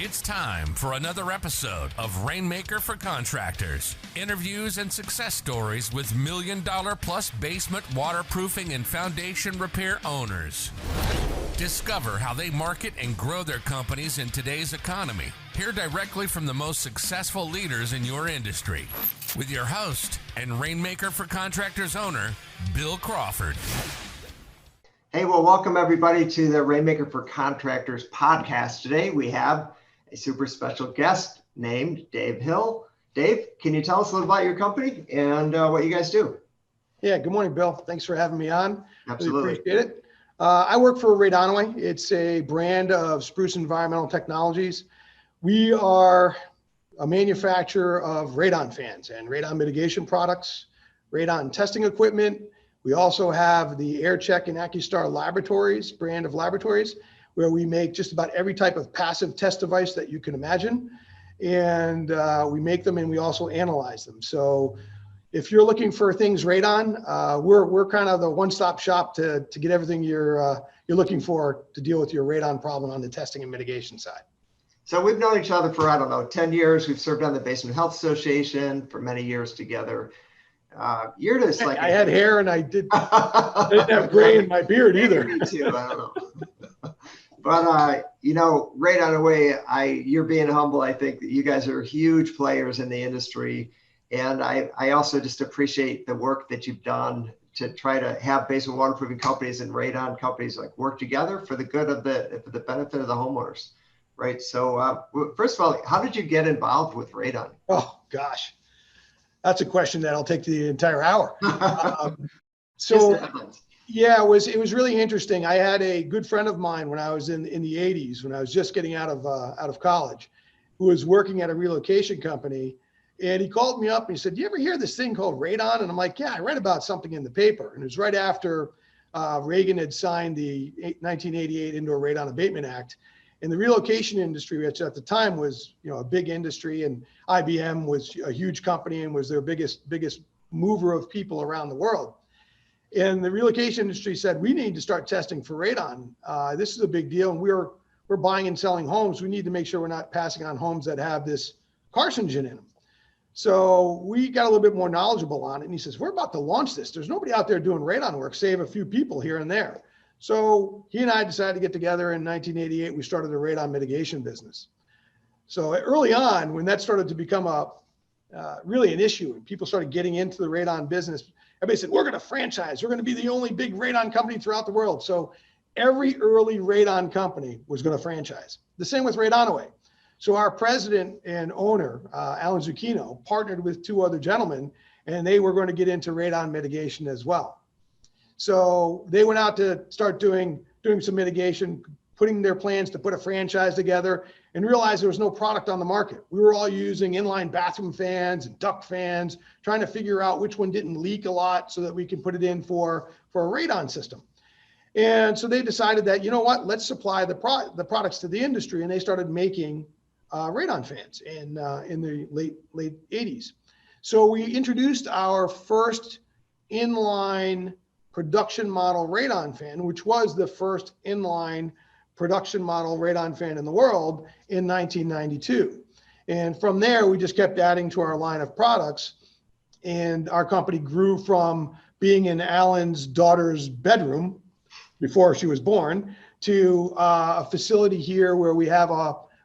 It's time for another episode of Rainmaker for Contractors. Interviews and success stories with $1 million plus basement waterproofing and foundation repair owners. Discover how they market and grow their companies in today's economy. Hear directly from the most successful leaders in your industry. With your host and Rainmaker for Contractors owner, Bill Crawford. Hey, well, welcome everybody to the Rainmaker for Contractors podcast. Today we have a super special guest named Dave Hill. Dave, can you tell us a little about your company and what you guys do? Yeah, good morning, Bill. Thanks for having me on. Absolutely. Really appreciate it. I work for RadonAway. It's a brand of spruce environmental technologies. We are a manufacturer of radon fans and radon mitigation products, radon testing equipment. We also have the AirCheck and AccuStar laboratories, brand of laboratories, where we make just about every type of passive test device that you can imagine. And we make them and we also analyze them. So if you're looking for things radon, we're kind of the one-stop shop to get everything you're looking for to deal with your radon problem on the testing and mitigation side. So we've known each other for, 10 years. We've served on the Basement Health Association for many years together. You're just like I had hair and I didn't have gray in my beard either. Me too. I don't know. But RadonAway, you're being humble. I think that you guys are huge players in the industry, and I also just appreciate the work that you've done to try to have basement waterproofing companies and radon companies like work together for the good of for the benefit of the homeowners, right? So first of all, how did you get involved with radon? Oh gosh. That's a question that'll take the entire hour. Yeah, it was really interesting. I had a good friend of mine when I was in the 80s, when I was just getting out of college, who was working at a relocation company. And he called me up and he said, "Do you ever hear this thing called radon?" And I'm like, "Yeah, I read about something in the paper." And it was right after Reagan had signed the 1988 Indoor Radon Abatement Act. And the relocation industry, which at the time was, a big industry, and IBM was a huge company and was their biggest mover of people around the world. And the relocation industry said, we need to start testing for radon. This is a big deal. And we're buying and selling homes. We need to make sure we're not passing on homes that have this carcinogen in them. So we got a little bit more knowledgeable on it. And he says, we're about to launch this. There's nobody out there doing radon work, save a few people here and there. So he and I decided to get together in 1988. We started a radon mitigation business. So early on, when that started to become really an issue and people started getting into the radon business, everybody said, we're going to franchise. We're going to be the only big radon company throughout the world. So every early radon company was going to franchise. The same with RadonAway. So our president and owner, Alan Zucchino, partnered with two other gentlemen, and they were going to get into radon mitigation as well. So they went out to start doing some mitigation, putting their plans to put a franchise together, and realized there was no product on the market. We were all using inline bathroom fans and duct fans, trying to figure out which one didn't leak a lot so that we can put it in for a radon system. And so they decided that, let's supply the products to the industry, and they started making radon fans in the late 80s. So we introduced our first inline production model radon fan, which was the first inline production model radon fan in the world in 1992. And from there, we just kept adding to our line of products. And our company grew from being in Alan's daughter's bedroom before she was born to a facility here where we have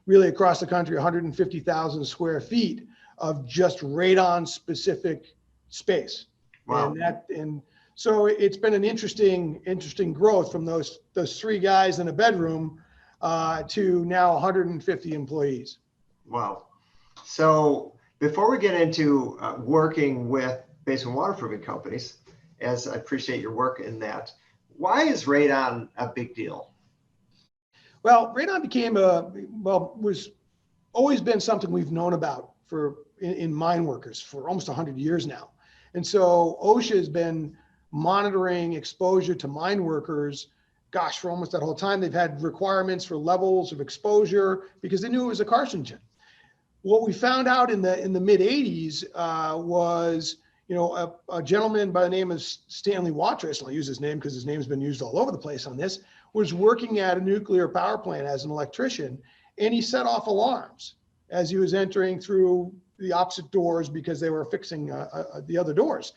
really across the country, 150,000 square feet of just radon specific space. Wow. And so it's been an interesting growth from those three guys in a bedroom to now 150 employees. Wow. So before we get into working with basement waterproofing companies, as I appreciate your work in that, why is radon a big deal? Well, radon was always been something we've known about in mine workers for almost 100 years now. And so OSHA has been monitoring exposure to mine workers, for almost that whole time. They've had requirements for levels of exposure because they knew it was a carcinogen. What we found out in the mid 80s was, a gentleman by the name of Stanley Watrous, and I'll use his name because his name's been used all over the place on this, was working at a nuclear power plant as an electrician, and he set off alarms as he was entering through the opposite doors because they were fixing the other doors.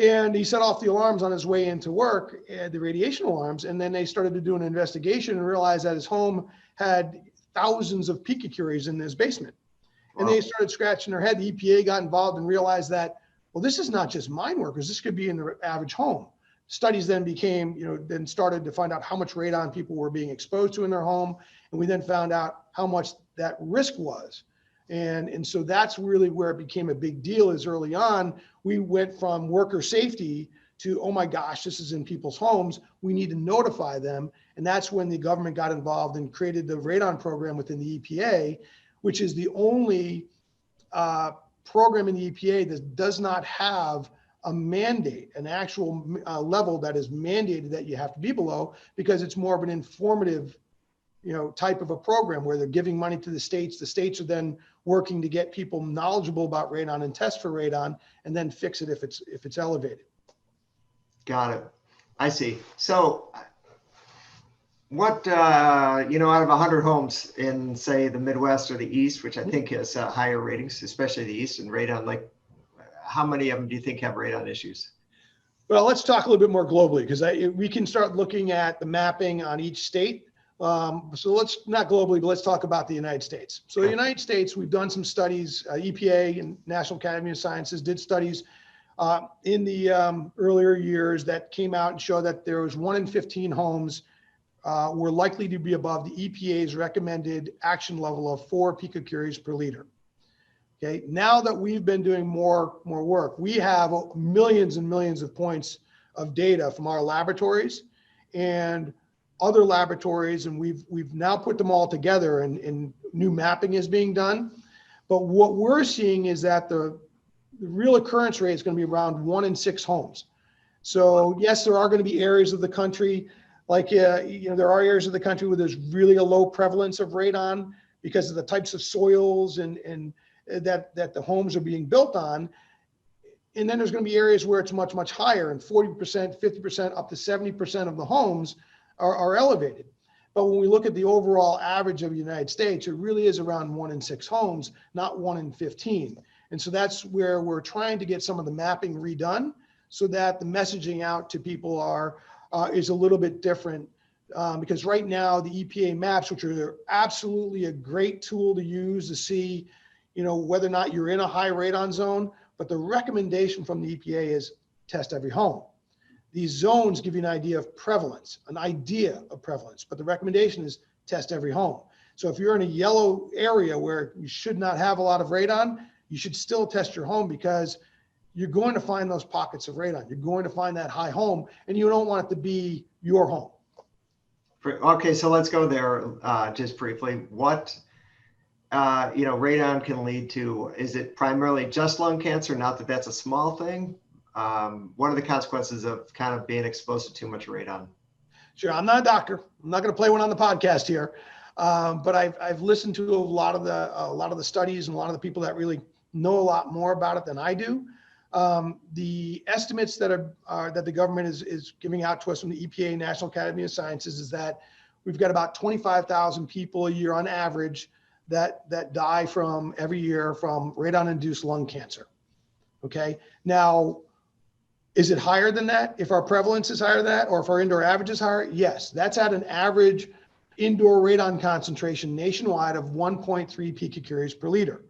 And he set off the alarms on his way into work, the radiation alarms, and then they started to do an investigation and realized that his home had thousands of picocuries in his basement. Wow. And they started scratching their head. The EPA got involved and realized that, well, this is not just mine workers, this could be in the average home. Studies then became, then started to find out how much radon people were being exposed to in their home. And we then found out how much that risk was. And so that's really where it became a big deal, is early on, we went from worker safety to, oh my gosh, this is in people's homes, we need to notify them. And that's when the government got involved and created the radon program within the EPA, which is the only program in the EPA that does not have a mandate, an actual level that is mandated that you have to be below, because it's more of an informative type of a program where they're giving money to the states. The states are then working to get people knowledgeable about radon and test for radon, and then fix it if it's elevated. Got it. I see. So what, out of 100 homes in, say, the Midwest or the East, which I think has higher ratings, especially the East and radon, like how many of them do you think have radon issues? Well, let's talk a little bit more globally, because we can start looking at the mapping on each state. So let's not globally, but let's talk about the United States. So the United States, we've done some studies, EPA and National Academy of Sciences did studies in the earlier years that came out and showed that there was 1 in 15 homes were likely to be above the EPA's recommended action level of 4 picocuries per liter. Okay, now that we've been doing more work, we have millions and millions of points of data from our laboratories and other laboratories, and we've now put them all together, and new mapping is being done. But what we're seeing is that the real occurrence rate is going to be around 1 in 6 homes. So yes, there are going to be areas of the country, like there are areas of the country where there's really a low prevalence of radon because of the types of soils and that the homes are being built on. And then there's going to be areas where it's much, much higher, and 40%, 50%, up to 70% of the homes are elevated. But when we look at the overall average of the United States, it really is around 1 in 6 homes, not 1 in 15. And so that's where we're trying to get some of the mapping redone so that the messaging out to people is a little bit different. Because right now the EPA maps, which are absolutely a great tool to use to see, whether or not you're in a high radon zone, but the recommendation from the EPA is test every home. These zones give you an idea of prevalence, but the recommendation is test every home. So if you're in a yellow area where you should not have a lot of radon, you should still test your home, because you're going to find those pockets of radon. You're going to find that high home, and you don't want it to be your home. Okay, so let's go there just briefly. What radon can lead to? Is it primarily just lung cancer? Not that that's a small thing. What are the consequences of kind of being exposed to too much radon? Sure, I'm not a doctor. I'm not going to play one on the podcast here, but I've listened to a lot of the studies and a lot of the people that really know a lot more about it than I do. The estimates that the government is giving out to us from the EPA, National Academy of Sciences, is that we've got about 25,000 people a year on average that die every year from radon-induced lung cancer. Okay, now, is it higher than that if our prevalence is higher than that, or if our indoor average is higher? Yes, that's at an average indoor radon concentration nationwide of 1.3 picocuries per liter.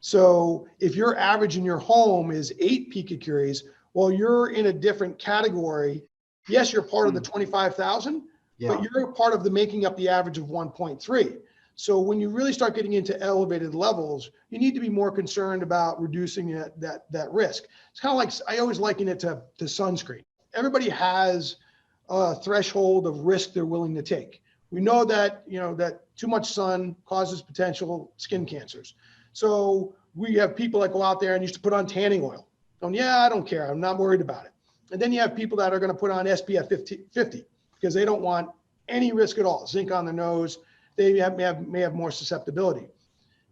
So if your average in your home is 8 picocuries, well, you're in a different category. Yes, you're part of the 25,000, but you're part of the making up the average of 1.3. So when you really start getting into elevated levels, you need to be more concerned about reducing that risk. It's kind of like, I always liken it to sunscreen. Everybody has a threshold of risk they're willing to take. We know that, that too much sun causes potential skin cancers. So we have people that go out there and used to put on tanning oil. Going, yeah, I don't care. I'm not worried about it. And then you have people that are going to put on SPF 50 because they don't want any risk at all. Zinc on their nose. They may have more susceptibility.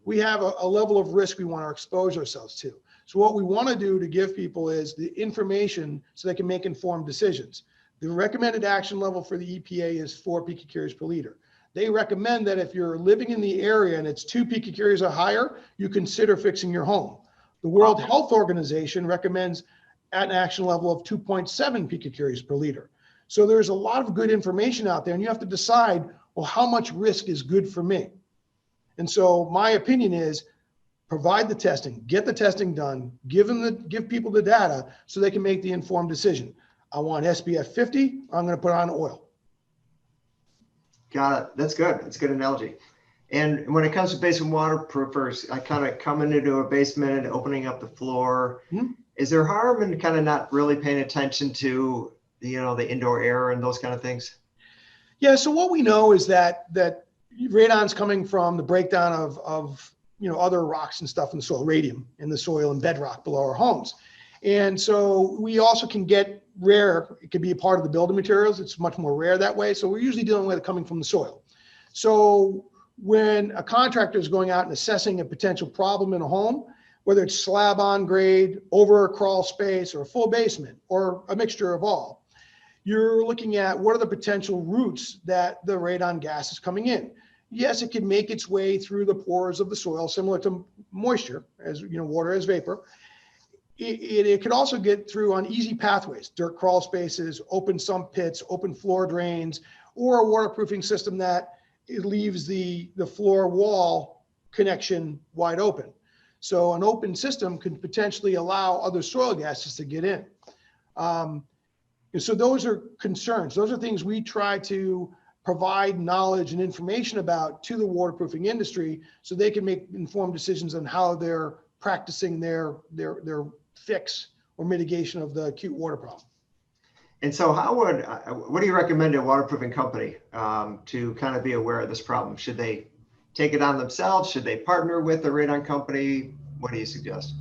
We have a level of risk we want to expose ourselves to. So what we want to do to give people is the information so they can make informed decisions. The recommended action level for the EPA is 4 picocuries per liter. They recommend that if you're living in the area and it's 2 picocuries or higher, you consider fixing your home. The World Health Organization recommends an action level of 2.7 picocuries per liter. So there's a lot of good information out there, and you have to decide, well, how much risk is good for me? And so my opinion is provide the testing, get the testing done, give people the data so they can make the informed decision. I want SPF 50, I'm going to put on oil. Got it. That's good. That's a good analogy. And when it comes to basement waterproofers, I kind of coming into a basement and opening up the floor. Mm-hmm. Is there harm in kind of not really paying attention to, the indoor air and those kind of things? Yeah. So what we know is that radon's coming from the breakdown of other rocks and stuff in the soil, radium in the soil and bedrock below our homes. And so we also can get rare, it could be a part of the building materials. It's much more rare that way. So we're usually dealing with it coming from the soil. So when a contractor is going out and assessing a potential problem in a home, whether it's slab on grade, over a crawl space, or a full basement, or a mixture of all, you're looking at what are the potential routes that the radon gas is coming in. Yes, it can make its way through the pores of the soil, similar to moisture, as water as vapor. It could also get through on easy pathways, dirt crawl spaces, open sump pits, open floor drains, or a waterproofing system that it leaves the floor wall connection wide open. So an open system could potentially allow other soil gases to get in. So those are concerns. Those are things we try to provide knowledge and information about to the waterproofing industry so they can make informed decisions on how they're practicing their fix or mitigation of the acute water problem. And so what do you recommend a waterproofing company to kind of be aware of this problem? Should they take it on themselves? Should they partner with a radon company? What do you suggest?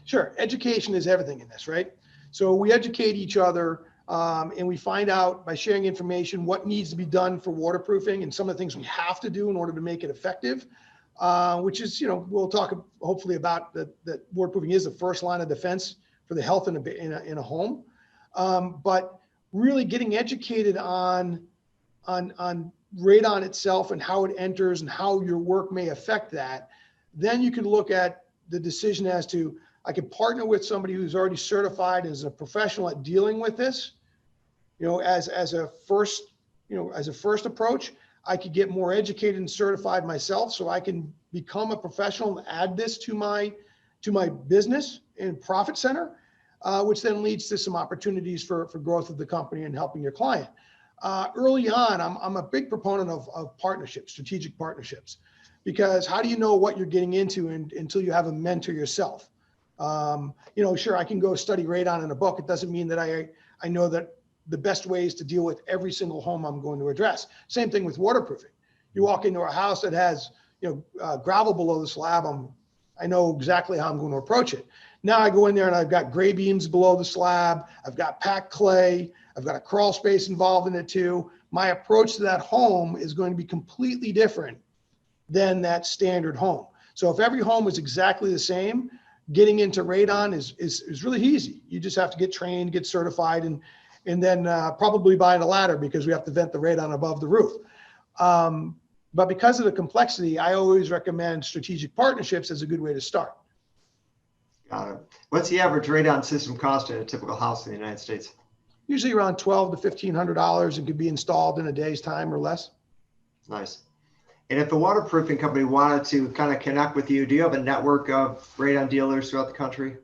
Sure. Education is everything in this, right? So we educate each other and we find out by sharing information what needs to be done for waterproofing and some of the things we have to do in order to make it effective, which is, we'll talk hopefully about that waterproofing is the first line of defense for the health in a home. But really getting educated on radon itself and how it enters and how your work may affect that, then you can look at the decision as to, I could partner with somebody who's already certified as a professional at dealing with this, as a first approach. I could get more educated and certified myself so I can become a professional and add this to my business and profit center, which then leads to some opportunities for growth of the company and helping your client. Early on, I'm a big proponent of partnerships, strategic partnerships, because how do you know what you're getting into until you have a mentor yourself? Sure, I can go study radon in a book. It doesn't mean that I know that the best ways to deal with every single home I'm going to address. Same thing with waterproofing. You walk into a house that has gravel below the slab, I know exactly how I'm going to approach it. Now I go in there and I've got gray beams below the slab. I've got packed clay. I've got a crawl space involved in it too. My approach to that home is going to be completely different than that standard home. So if every home is exactly the same, getting into radon is really easy. You just have to get trained, get certified, and then probably buy a ladder because we have to vent the radon above the roof. But because of the complexity, I always recommend strategic partnerships as a good way to start. Got it. What's the average radon system cost in a typical house in the United States? Usually around $1,200 to $1,500 and could be installed in a day's time or less. Nice. And if the waterproofing company wanted to kind of connect with you, do you have a network of radon dealers throughout the country?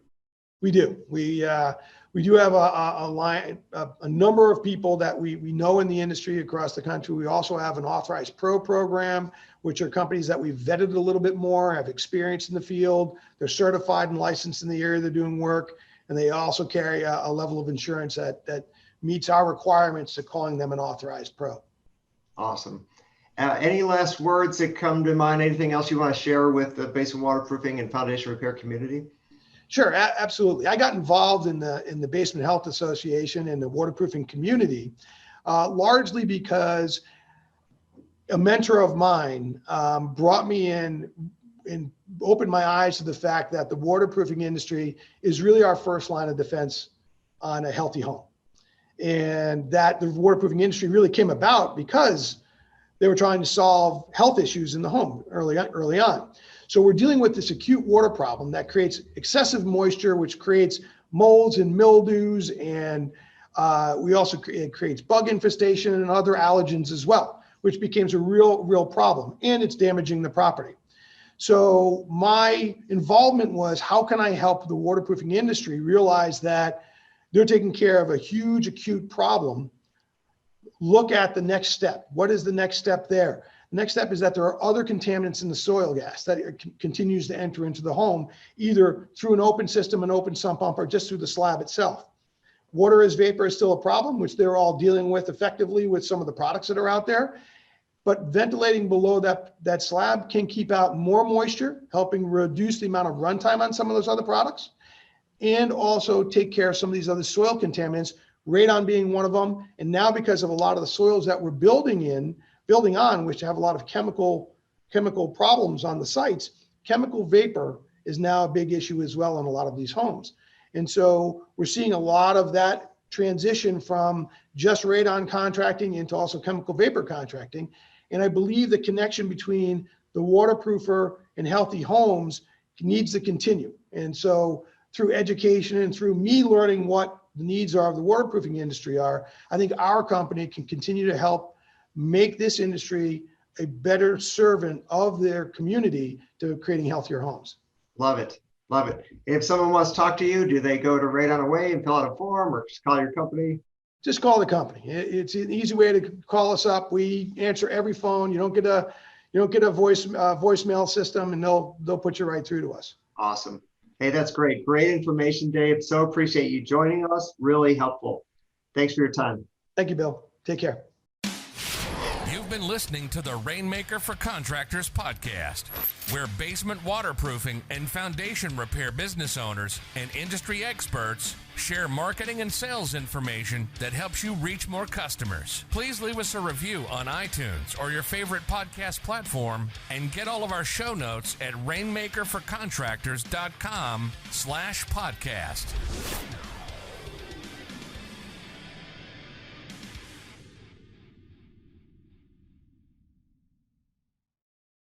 We do. We do have a number of people that we know in the industry across the country. We also have an authorized pro program, which are companies that we've vetted a little bit more, have experience in the field. They're certified and licensed in the area they're doing work. And they also carry a level of insurance that meets our requirements to calling them an authorized pro. Awesome. Any last words that come to mind? Anything else you want to share with the basement waterproofing and foundation repair community? Sure, absolutely. I got involved in the Basement Health Association and the waterproofing community, largely because a mentor of mine brought me in and opened my eyes to the fact that the waterproofing industry is really our first line of defense on a healthy home. And that the waterproofing industry really came about because they were trying to solve health issues in the home early on. So we're dealing with this acute water problem that creates excessive moisture, which creates molds and mildews, and it creates bug infestation and other allergens as well, which becomes a real problem, and it's damaging the property. So my involvement was, how can I help the waterproofing industry realize that they're taking care of a huge acute problem? Look at the next step. What is the next step there? The next step is that there are other contaminants in the soil gas that continues to enter into the home, either through an open system, an open sump pump, or just through the slab itself. Water as vapor is still a problem, which they're all dealing with effectively with some of the products that are out there. But ventilating below that slab can keep out more moisture, helping reduce the amount of runtime on some of those other products, and also take care of some of these other soil contaminants, radon being one of them. And now, because of a lot of the soils that we're building on, which have a lot of chemical problems on the sites, chemical vapor is now a big issue as well in a lot of these homes. And so we're seeing a lot of that transition from just radon contracting into also chemical vapor contracting. And I believe the connection between the waterproofer and healthy homes needs to continue. And so through education and through me learning what the needs are of the waterproofing industry are, I think our company can continue to help make this industry a better servant of their community to creating healthier homes. Love it. Love it. If someone wants to talk to you, do they go to RadonAway and fill out a form, or just call your company? Just call the company. It's an easy way to call us up. We answer every phone. You don't get a voicemail system, and they'll put you right through to us. Awesome. Hey, that's great. Great information, Dave. So appreciate you joining us. Really helpful. Thanks for your time. Thank you, Bill. Take care. You've been listening to the Rainmaker for Contractors podcast, where basement waterproofing and foundation repair business owners and industry experts share marketing and sales information that helps you reach more customers. Please leave us a review on iTunes or your favorite podcast platform, and get all of our show notes at RainmakerForContractors.com/podcast.